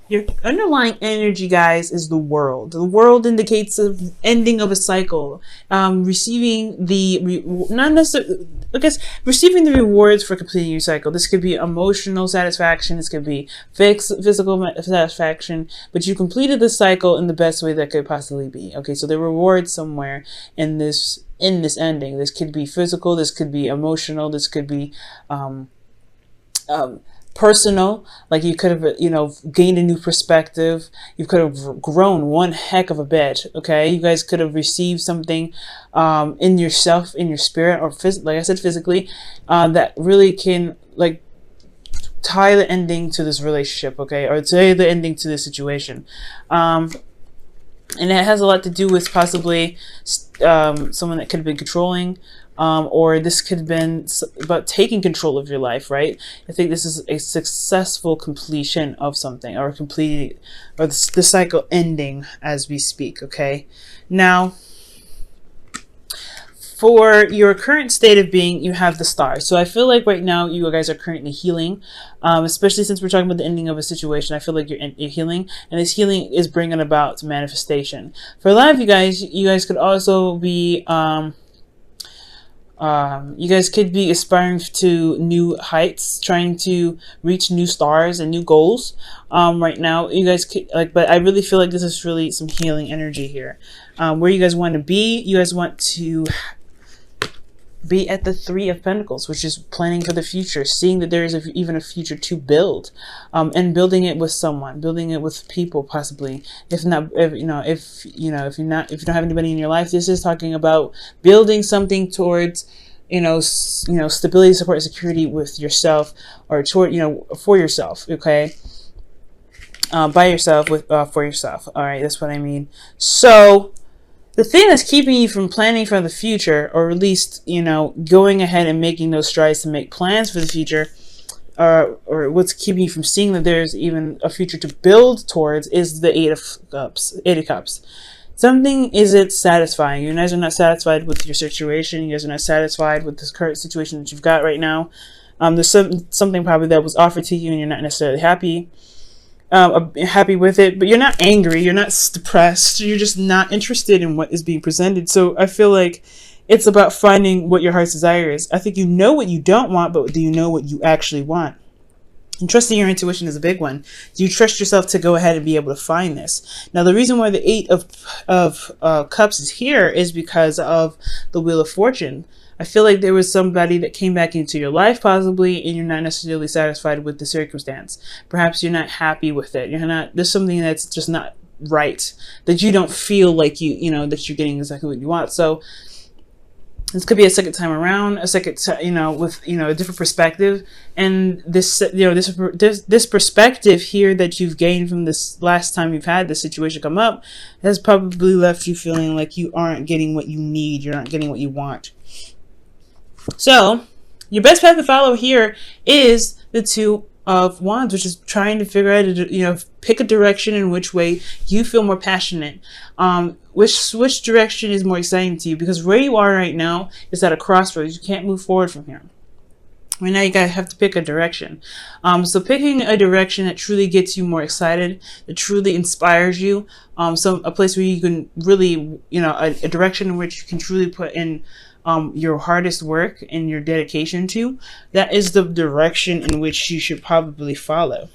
Your underlying energy, guys, is the world. The world indicates the ending of a cycle, receiving not necessarily, I guess, receiving the rewards for completing your cycle. This could be emotional satisfaction. This could be physical satisfaction. But you completed the cycle in the best way that could possibly be. Okay, so the reward somewhere in this ending. This could be physical. This could be emotional. This could be personal, like you could have, gained a new perspective. You could have grown one heck of a bit. Okay, you guys could have received something in yourself, in your spirit, or like I said, physically, that really can like tie the ending to this relationship, okay, or tie the ending to this situation. And it has a lot to do with possibly someone that could have been controlling, or this could have been about taking control of your life, right? I think this is a successful completion of something, or completed, or the cycle ending as we speak, okay? Now, for your current state of being, you have the star. So I feel like right now you guys are currently healing, especially since we're talking about the ending of a situation. I feel like you're healing, and this healing is bringing about manifestation. For a lot of you guys could also be, you guys could be aspiring to new heights, trying to reach new stars and new goals. Right now, you guys could, but I really feel like this is really some healing energy here. Where you guys want to be, you guys want to be at the Three of Pentacles, which is planning for the future, seeing that there is even a future to build, and building it with someone, building it with people, possibly. If you don't have anybody in your life, this is talking about building something towards, stability, support, security with yourself, or toward, for yourself. Okay. By yourself, for yourself. All right, that's what I mean. So the thing that's keeping you from planning for the future, or at least, going ahead and making those strides to make plans for the future, or what's keeping you from seeing that there's even a future to build towards, is the Eight of Cups. Something isn't satisfying. You guys are not satisfied with your situation. You guys are not satisfied with this current situation that you've got right now. There's something probably that was offered to you and you're not necessarily happy with it, but you're not angry, you're not depressed, you're just not interested in what is being presented. So I feel like it's about finding what your heart's desire is. I think you know what you don't want, but do you know what you actually want? And trusting your intuition is a big one. Do you trust yourself to go ahead and be able to find this? Now, the reason why the Eight of Cups is here is because of the Wheel of Fortune. I feel like there was somebody that came back into your life, possibly, and you're not necessarily satisfied with the circumstance. Perhaps you're not happy with it. There's something that's just not right, that you don't feel like that you're getting exactly what you want. So this could be a second time around, with a different perspective. And this perspective here that you've gained from this last time you've had this situation come up has probably left you feeling like you aren't getting what you need. You're not getting what you want. So your best path to follow here is the Two of Wands, which is trying to figure out, pick a direction in which way you feel more passionate. Which direction is more exciting to you? Because where you are right now is at a crossroads. You can't move forward from here. Right now, you gotta have to pick a direction. So picking a direction that truly gets you more excited, that truly inspires you. A place where you can really, a direction in which you can truly put in your hardest work and your dedication to. That is the direction in which you should probably follow.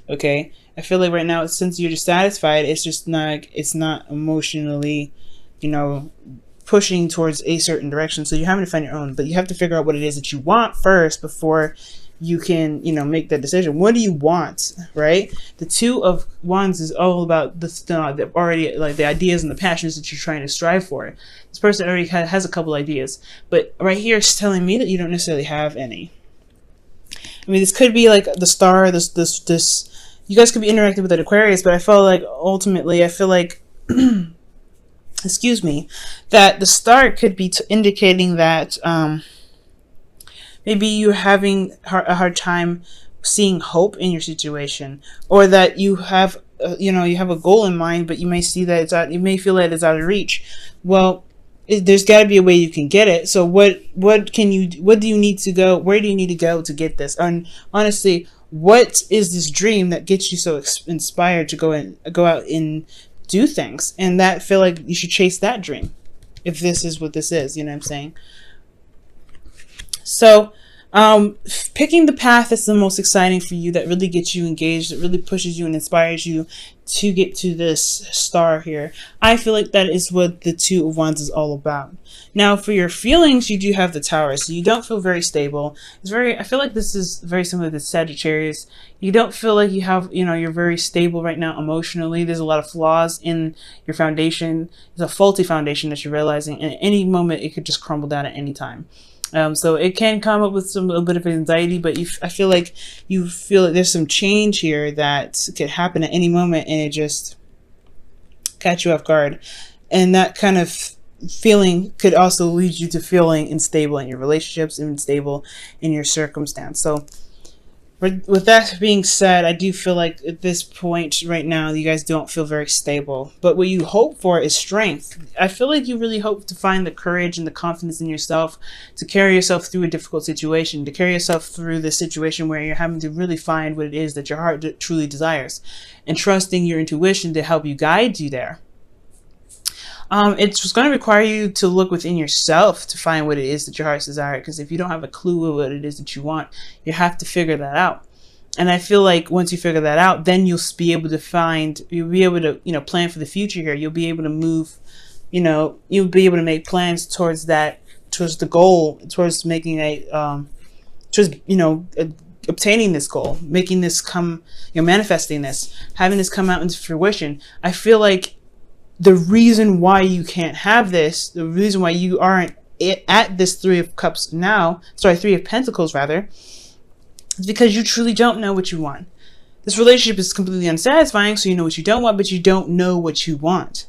Okay, I feel like right now, since you're dissatisfied, it's not emotionally, pushing towards a certain direction. So you're having to find your own, but you have to figure out what it is that you want first before you can, make that decision. What do you want, right? The Two of Wands is all about the ideas and the passions that you're trying to strive for. This person already has a couple ideas, but right here it's telling me that you don't necessarily have any. I mean, this could be like the star, you guys could be interacting with an Aquarius, but I feel like excuse me, that the star could be indicating that maybe you're having a hard time seeing hope in your situation, or that you have a goal in mind, but you may see that you may feel that it's out of reach. Well, there's got to be a way you can get it. So where do you need to go to get this? And honestly, what is this dream that gets you so inspired to go out and do things? And that feel like you should chase that dream, if this is what this is. You know what I'm saying? So, picking the path that's the most exciting for you, that really gets you engaged, that really pushes you and inspires you to get to this star here. I feel like that is what the Two of Wands is all about. Now, for your feelings, you do have the Tower, so you don't feel very stable. I feel like this is very similar to Sagittarius. You don't feel like you have, you're very stable right now emotionally. There's a lot of flaws in your foundation. It's a faulty foundation that you're realizing, and at any moment, it could just crumble down at any time. So it can come up with a little bit of anxiety, but I feel like you feel like there's some change here that could happen at any moment, and it just catch you off guard. And that kind of feeling could also lead you to feeling unstable in your relationships, unstable in your circumstance. So with that being said, I do feel like at this point right now, you guys don't feel very stable. But what you hope for is strength. I feel like you really hope to find the courage and the confidence in yourself to carry yourself through a difficult situation, to carry yourself through this situation where you're having to really find what it is that your heart truly desires, and trusting your intuition to help you guide you there. It's going to require you to look within yourself to find what it is that your heart's desire. Because if you don't have a clue of what it is that you want, you have to figure that out. And I feel like once you figure that out, then you'll be able to plan for the future here. You'll be able to move, you'll be able to make plans towards the goal, towards making obtaining this goal, making this come, manifesting this, having this come out into fruition. I feel like the reason why you can't have this, the reason why you aren't at this Three of Pentacles rather, is because you truly don't know what you want. This relationship is completely unsatisfying, so you know what you don't want, but you don't know what you want.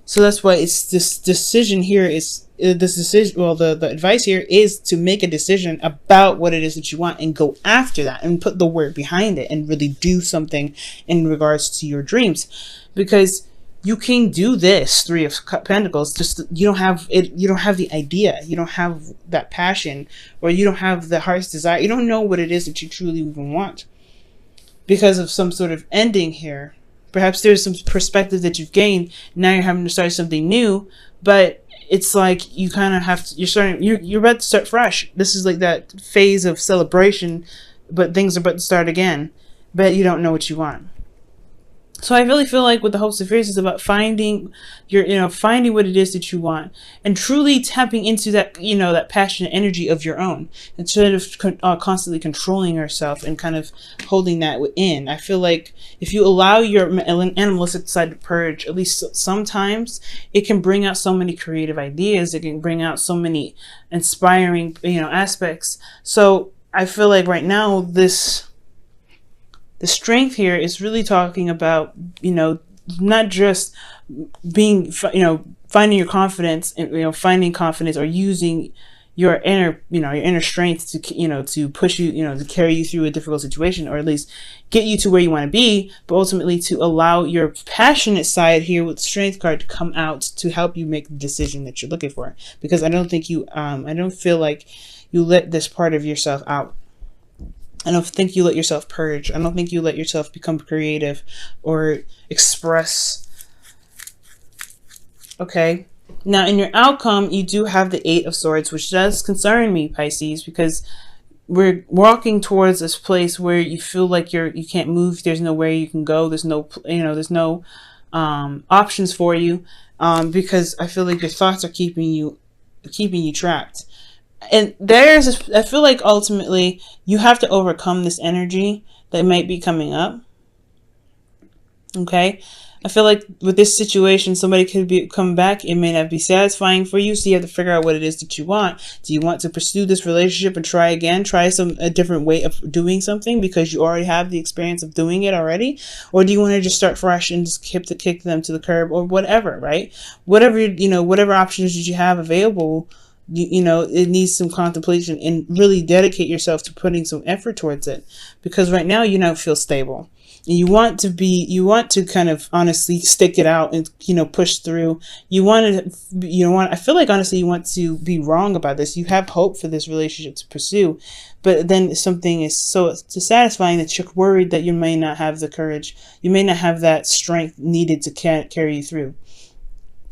So that's why it's this decision here the advice here is to make a decision about what it is that you want and go after that and put the work behind it and really do something in regards to your dreams. Because you can do this Three of Pentacles, just you don't have the idea, you don't have that passion, or you don't have the heart's desire. You don't know what it is that you truly even want because of some sort of ending here. Perhaps there's some perspective that you've gained. Now you're having to start something new, but it's like you kind of have to, you're about to start fresh. This is like that phase of celebration, but things are about to start again, but you don't know what you want. So I really feel like with the Hopes of Fears is about finding finding what it is that you want and truly tapping into that, that passionate energy of your own instead of constantly controlling yourself and kind of holding that within. I feel like if you allow your animalistic side to purge, at least sometimes, it can bring out so many creative ideas. It can bring out so many inspiring, aspects. So I feel like right now the strength here is really talking about, not just being, finding your confidence and, finding confidence or using your inner strength to, to push you, to carry you through a difficult situation, or at least get you to where you want to be, but ultimately to allow your passionate side here with the Strength card to come out to help you make the decision that you're looking for. Because I don't feel like you let this part of yourself out. I don't think you let yourself purge. I don't think you let yourself become creative or express. Okay. Now, in your outcome, you do have the Eight of Swords, which does concern me, Pisces, because we're walking towards this place where you feel like you can't move. There's nowhere you can go. There's no, there's no options for you, because I feel like your thoughts are keeping you trapped. And I feel like ultimately you have to overcome this energy that might be coming up. Okay. I feel like with this situation, somebody could come back. It may not be satisfying for you. So you have to figure out what it is that you want. Do you want to pursue this relationship and try again? Try a different way of doing something because you already have the experience of doing it already? Or do you want to just start fresh and just kick them to the curb or whatever, right? Whatever, whatever options that you have available, you know, it needs some contemplation, and really dedicate yourself to putting some effort towards it, because right now you don't feel stable. And you want to kind of honestly stick it out and, you know, push through. I feel like honestly you want to be wrong about this. You have hope for this relationship to pursue, but then something is so dissatisfying that you're worried that you may not have the courage, you may not have that strength needed to carry you through.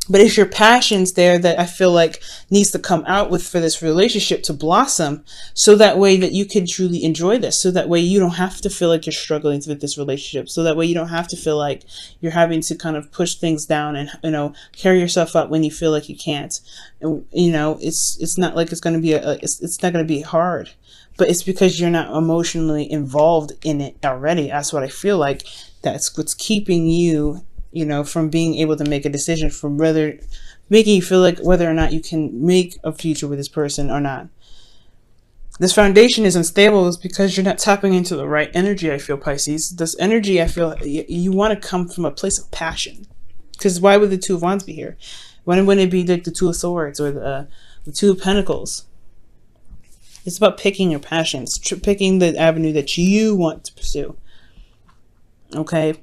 But it's your passions there that I feel like needs to come out with for this relationship to blossom, so that way that you can truly enjoy this. So that way you don't have to feel like you're struggling with this relationship. So that way you don't have to feel like you're having to kind of push things down and, you know, carry yourself up when you feel like you can't. And, you know, it's not like it's going to be it's not going to be hard, but it's because you're not emotionally involved in it already. That's what I feel like. That's what's keeping you, you know, from being able to make a decision, from whether making you feel like whether or not you can make a future with this person or not. This foundation is unstable is because you're not tapping into the right energy. I feel, Pisces, this energy, I feel you want to come from a place of passion, because why would the Two of Wands be here? When wouldn't it be like the Two of Swords or the Two of Pentacles? It's about picking your passions, picking the avenue that you want to pursue. Okay.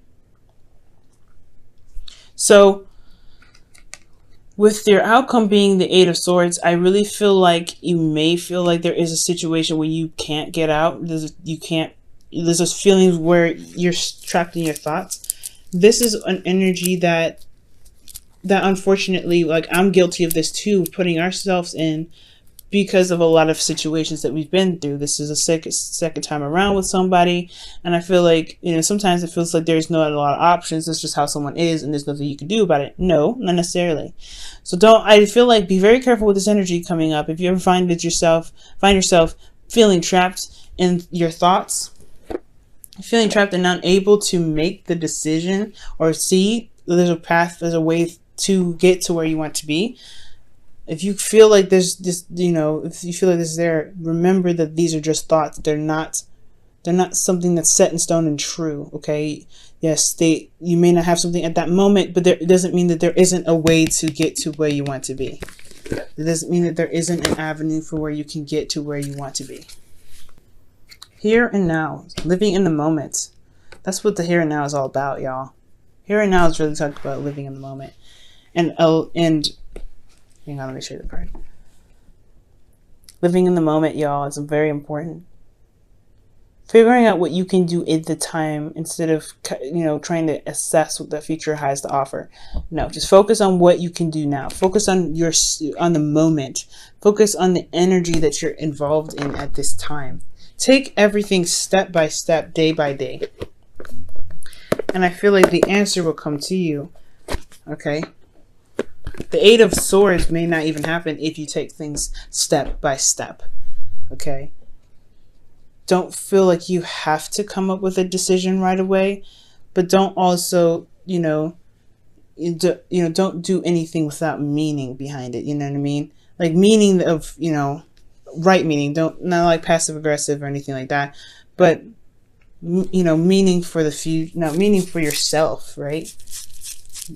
So with your outcome being the Eight of Swords, I really feel like you may feel like there is a situation where you can't get out. There's those feelings where you're trapped in your thoughts. This is an energy that unfortunately, like, I'm guilty of this too, putting ourselves in, because of a lot of situations that we've been through. This is a second time around with somebody, and I feel like, you know, sometimes it feels like there's not a lot of options. It's just how someone is, and there's nothing you can do about it. No, not necessarily. So I feel like be very careful with this energy coming up. If you ever find yourself feeling trapped in your thoughts, feeling trapped and not able to make the decision or see there's a path, there's a way to get to where you want to be. If you feel like there's this, you know, if you feel like this is there, remember that these are just thoughts. They're not something that's set in stone and true. Okay. Yes, you may not have something at that moment, but it doesn't mean that there isn't a way to get to where you want to be. It doesn't mean that there isn't an avenue for where you can get to where you want to be. Here and now, living in the moment. That's what the here and now is all about, y'all. Here and now is really talking about living in the moment. And hang on, let me show you the card. Living in the moment, y'all, is very important. Figuring out what you can do at the time instead of, you know, trying to assess what the future has to offer. No, just focus on what you can do now. Focus on the moment. Focus on the energy that you're involved in at this time. Take everything step by step, day by day. And I feel like the answer will come to you. Okay? The Eight of Swords may not even happen if you take things step by step. Okay? Don't feel like you have to come up with a decision right away, but don't also, don't do anything without meaning behind it. You know what I mean? Like meaning of, right meaning. Not like passive aggressive or anything like that, but meaning for the future, meaning for yourself, right?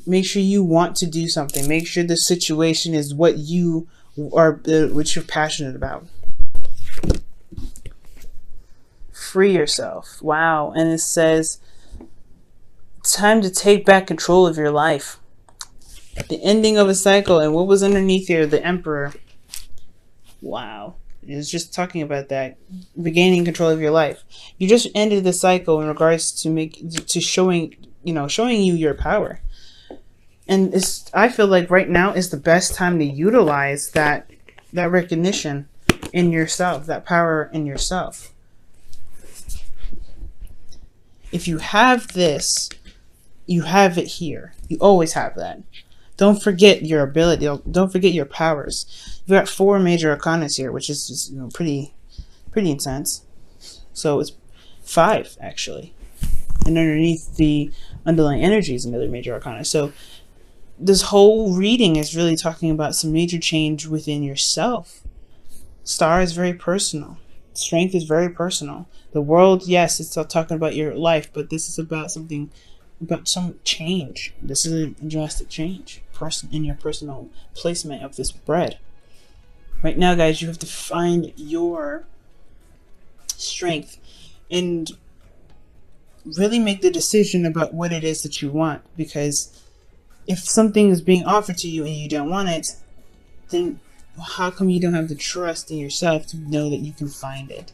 Make sure you want to do something. Make sure the situation is what you are, what you're passionate about. Free yourself. Wow. And it says, time to take back control of your life. The ending of a cycle. And what was underneath here? The Emperor. Wow. It was just talking about that. Regaining control of your life. You just ended the cycle in regards to showing you your power. And I feel like right now is the best time to utilize that recognition in yourself, that power in yourself. If you have this, you have it here. You always have that. Don't forget your ability. Don't forget your powers. You've got 4 major arcanas here, which is just, pretty intense. So it's 5 actually. And underneath the underlying energy is another major arcana. So this whole reading is really talking about some major change within yourself. Star is very personal. Strength is very personal. The world, yes, it's all talking about your life, but this is about some change. This is a drastic change in your personal placement of this bread. Right now, guys, you have to find your strength and really make the decision about what it is that you want. Because if something is being offered to you and you don't want it, then how come you don't have the trust in yourself to know that you can find it?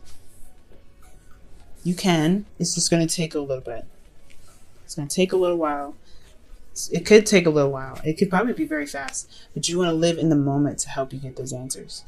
You can. It's just going to take a little bit. It's going to take a little while. It could take a little while. It could probably be very fast. But you want to live in the moment to help you get those answers.